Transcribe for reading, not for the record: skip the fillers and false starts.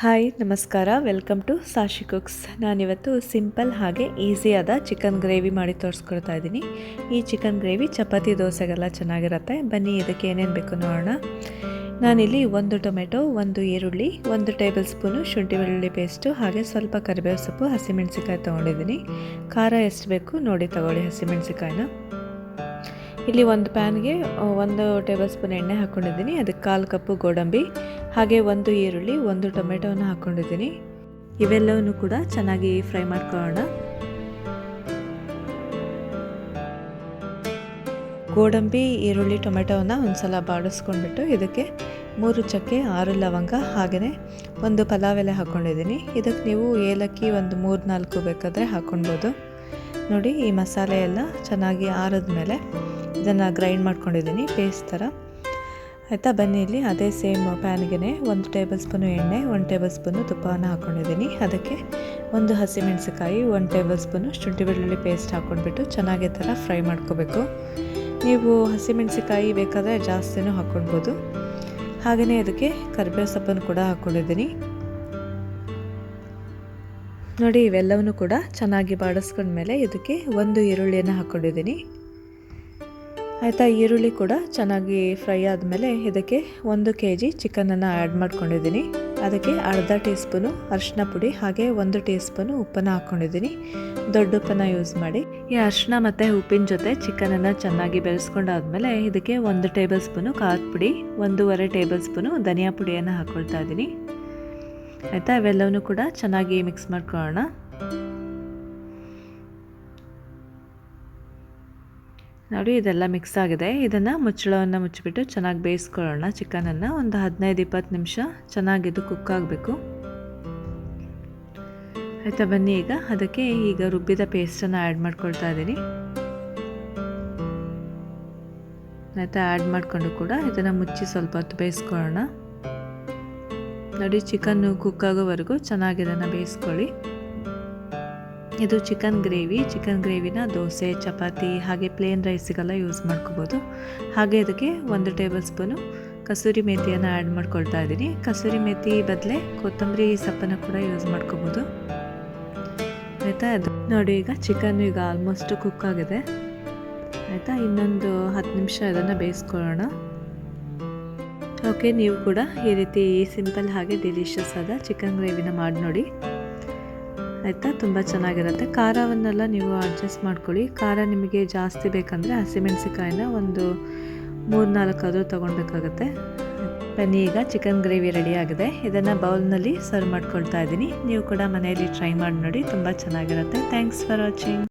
Hi ನಮಸ್ಕಾರ, welcome to ಸಾಶಿ cooks. ನಾನಿವತ್ತು simple ಹಾಗೆ ಈಸಿಯಾದ ಚಿಕನ್ ಗ್ರೇವಿ ಮಾಡಿ ತೋರಿಸ್ಕೊಡ್ತಾ ಇದ್ದೀನಿ. ಈ ಚಿಕನ್ ಗ್ರೇವಿ ಚಪಾತಿ ದೋಸೆಗೆಲ್ಲ ಚೆನ್ನಾಗಿರುತ್ತೆ. ಬನ್ನಿ ಇದಕ್ಕೆ ಏನೇನು ಬೇಕು ನೋಡೋಣ. ನಾನಿಲ್ಲಿ 1 ಟೊಮೆಟೊ, 1 ಈರುಳ್ಳಿ, 1 ಟೇಬಲ್ ಸ್ಪೂನು ಶುಂಠಿ ಬೆಳ್ಳುಳ್ಳಿ ಪೇಸ್ಟು, ಹಾಗೆ ಸ್ವಲ್ಪ ಕರಿಬೇವು ಸೊಪ್ಪು, ಹಸಿಮೆಣಸಿಕಾಯಿ ತೊಗೊಂಡಿದ್ದೀನಿ. ಖಾರ ಎಷ್ಟು ಬೇಕು ನೋಡಿ ತಗೊಳ್ಳಿ ಹಸಿಮೆಣಸಿಕಾಯಿನ. ಇಲ್ಲಿ ಒಂದು ಪ್ಯಾನ್ಗೆ 1 ಟೇಬಲ್ ಸ್ಪೂನ್ ಎಣ್ಣೆ ಹಾಕ್ಕೊಂಡಿದ್ದೀನಿ. ಅದಕ್ಕೆ 1/4 ಕಪ್ಪು ಗೋಡಂಬಿ, ಹಾಗೆ 1 ಈರುಳ್ಳಿ, 1 ಟೊಮೆಟೊನ ಹಾಕ್ಕೊಂಡಿದ್ದೀನಿ. ಇವೆಲ್ಲವನ್ನೂ ಕೂಡ ಚೆನ್ನಾಗಿ ಫ್ರೈ ಮಾಡ್ಕೊಳ್ಳೋಣ. ಗೋಡಂಬಿ, ಈರುಳ್ಳಿ, ಟೊಮೆಟೊನ ಒಂದ್ಸಲ ಬಾಡಿಸ್ಕೊಂಡ್ಬಿಟ್ಟು ಇದಕ್ಕೆ 3 ಚಕ್ಕೆ, 6 ಲವಂಗ, ಹಾಗೆಯೇ 1 ಪಲಾವ್ ಎಲೆ ಹಾಕ್ಕೊಂಡಿದ್ದೀನಿ. ಇದಕ್ಕೆ ನೀವು ಏಲಕ್ಕಿ ಒಂದು 3-4 ಬೇಕಾದರೆ ಹಾಕ್ಕೊಳ್ಬೋದು. ನೋಡಿ, ಈ ಮಸಾಲೆ ಎಲ್ಲ ಚೆನ್ನಾಗಿ ಆರಿದ್ಮೇಲೆ ಇದನ್ನು ಗ್ರೈಂಡ್ ಮಾಡ್ಕೊಂಡಿದ್ದೀನಿ ಪೇಸ್ಟ್ ಥರ. ಆಯಿತಾ, ಬನ್ನಿ ಇಲ್ಲಿ ಅದೇ ಸೇಮ್ ಪ್ಯಾನ್ಗೆ 1 ಟೇಬಲ್ ಸ್ಪೂನು ಎಣ್ಣೆ, 1 ಟೇಬಲ್ ಸ್ಪೂನು ತುಪ್ಪವನ್ನು ಹಾಕ್ಕೊಂಡಿದ್ದೀನಿ. ಅದಕ್ಕೆ 1 ಹಸಿಮೆಣಸಿಕಾಯಿ, 1 ಟೇಬಲ್ ಸ್ಪೂನು ಶುಂಠಿ ಬೆಳ್ಳುಳ್ಳಿ ಪೇಸ್ಟ್ ಹಾಕ್ಕೊಂಡ್ಬಿಟ್ಟು ಚೆನ್ನಾಗಿ ಥರ ಫ್ರೈ ಮಾಡ್ಕೋಬೇಕು. ನೀವು ಹಸಿಮೆಣಸಿಕಾಯಿ ಬೇಕಾದರೆ ಜಾಸ್ತಿನೂ ಹಾಕ್ಕೊಳ್ಬೋದು. ಹಾಗೆಯೇ ಅದಕ್ಕೆ ಕರಿಬೇವು ಸೊಪ್ಪನ್ನು ಕೂಡ ಹಾಕ್ಕೊಂಡಿದ್ದೀನಿ. ನೋಡಿ, ಇವೆಲ್ಲವನ್ನೂ ಕೂಡ ಚೆನ್ನಾಗಿ ಬಾಡಿಸ್ಕೊಂಡ್ಮೇಲೆ ಇದಕ್ಕೆ 1 ಈರುಳ್ಳಿಯನ್ನು ಹಾಕ್ಕೊಂಡಿದ್ದೀನಿ. ಆಯಿತಾ, ಈರುಳ್ಳಿ ಕೂಡ ಚೆನ್ನಾಗಿ ಫ್ರೈ ಆದಮೇಲೆ ಇದಕ್ಕೆ 1 kg ಚಿಕನನ್ನು ಆ್ಯಡ್ ಮಾಡ್ಕೊಂಡಿದ್ದೀನಿ. ಅದಕ್ಕೆ ಅರ್ಧ ಟೀ ಸ್ಪೂನು ಅರಿಶಿನ ಪುಡಿ, ಹಾಗೆ 1 ಟೀ ಸ್ಪೂನು ಉಪ್ಪನ್ನು ಹಾಕ್ಕೊಂಡಿದ್ದೀನಿ. ದೊಡ್ಡ ಉಪ್ಪನ್ನು ಯೂಸ್ ಮಾಡಿ. ಈ ಅರಿಶಿನ ಮತ್ತು ಉಪ್ಪಿನ ಜೊತೆ ಚಿಕನನ್ನು ಚೆನ್ನಾಗಿ ಬೆರೆಸ್ಕೊಂಡಾದ್ಮೇಲೆ ಇದಕ್ಕೆ 1 ಟೇಬಲ್ ಸ್ಪೂನು ಖಾರದ ಪುಡಿ, 1.5 ಟೇಬಲ್ ಸ್ಪೂನು ಧನಿಯಾ ಪುಡಿಯನ್ನು ಹಾಕ್ಕೊಳ್ತಾ ಇದ್ದೀನಿ. ಆಯಿತಾ, ಇವೆಲ್ಲವನ್ನೂ ಕೂಡ ಚೆನ್ನಾಗಿ ಮಿಕ್ಸ್ ಮಾಡ್ಕೊಳ್ಳೋಣ. ನೋಡಿ, ಇದೆಲ್ಲ ಮಿಕ್ಸ್ ಆಗಿದೆ. ಇದನ್ನು ಮುಚ್ಚಳವನ್ನು ಮುಚ್ಚಿಬಿಟ್ಟು ಚೆನ್ನಾಗಿ ಬೇಯಿಸ್ಕೊಳ್ಳೋಣ. ಚಿಕನನ್ನು ಒಂದು 15-20 ನಿಮಿಷ ಚೆನ್ನಾಗಿದು ಕುಕ್ ಆಗಬೇಕು. ಆಯಿತಾ, ಬನ್ನಿ ಈಗ ರುಬ್ಬಿದ ಪೇಸ್ಟನ್ನು ಆ್ಯಡ್ ಮಾಡ್ಕೊಳ್ತಾ ಇದ್ದೀನಿ. ಆಯಿತಾ, ಆ್ಯಡ್ ಮಾಡಿಕೊಂಡು ಕೂಡ ಇದನ್ನು ಮುಚ್ಚಿ ಸ್ವಲ್ಪ ಹೊತ್ತು ಬೇಯಿಸ್ಕೊಳ್ಳೋಣ. ನೋಡಿ, ಚಿಕನ್ನು ಕುಕ್ ಆಗೋವರೆಗೂ ಚೆನ್ನಾಗಿ ಇದನ್ನು ಬೇಯಿಸ್ಕೊಳ್ಳಿ. ಇದು ಚಿಕನ್ ಗ್ರೇವಿನ ದೋಸೆ, ಚಪಾತಿ, ಹಾಗೆ ಪ್ಲೇನ್ ರೈಸಿಗೆಲ್ಲ ಯೂಸ್ ಮಾಡ್ಕೋಬೋದು. ಹಾಗೆ ಇದಕ್ಕೆ 1 ಟೇಬಲ್ ಸ್ಪೂನು ಕಸೂರಿ ಮೇಥಿಯನ್ನು ಆ್ಯಡ್ ಮಾಡ್ಕೊಳ್ತಾ ಇದ್ದೀನಿ. ಕಸೂರಿ ಮೇಥಿ ಬದಲೇ ಕೊತ್ತಂಬರಿ ಸೊಪ್ಪನ್ನು ಕೂಡ ಯೂಸ್ ಮಾಡ್ಕೋಬೋದು. ಆಯಿತಾ, ಅದು ನೋಡಿ, ಈಗ ಚಿಕನ್ ಆಲ್ಮೋಸ್ಟ್ ಕುಕ್ ಆಗಿದೆ. ಆಯಿತಾ, ಇನ್ನೊಂದು 10 ನಿಮಿಷ ಇದನ್ನು ಬೇಯಿಸ್ಕೊಳ್ಳೋಣ. ಓಕೆ, ನೀವು ಕೂಡ ಈ ರೀತಿ ಸಿಂಪಲ್ ಹಾಗೆ ಡಿಲಿಷಿಯಸ್ ಆದ ಚಿಕನ್ ಗ್ರೇವಿನ ಮಾಡಿ ನೋಡಿ. ಆಯಿತಾ, ತುಂಬ ಚೆನ್ನಾಗಿರುತ್ತೆ. ಖಾರವನ್ನೆಲ್ಲ ನೀವು ಅಡ್ಜಸ್ಟ್ ಮಾಡ್ಕೊಳ್ಳಿ. ಖಾರ ನಿಮಗೆ ಜಾಸ್ತಿ ಬೇಕಂದರೆ ಹಸಿಮೆಣಸಿಕಾಯಿನ ಒಂದು 3-4 ಆದರೂ ತೊಗೊಳ್ಬೇಕಾಗತ್ತೆ. ಬನ್ನಿ, ಈಗ ಚಿಕನ್ ಗ್ರೇವಿ ರೆಡಿ ಆಗಿದೆ. ಇದನ್ನು ಬೌಲ್ನಲ್ಲಿ ಸರ್ವ್ ಮಾಡ್ಕೊಳ್ತಾ ಇದ್ದೀನಿ. ನೀವು ಕೂಡ ಮನೆಯಲ್ಲಿ ಟ್ರೈ ಮಾಡಿ ನೋಡಿ, ತುಂಬ ಚೆನ್ನಾಗಿರುತ್ತೆ. Thanks for watching.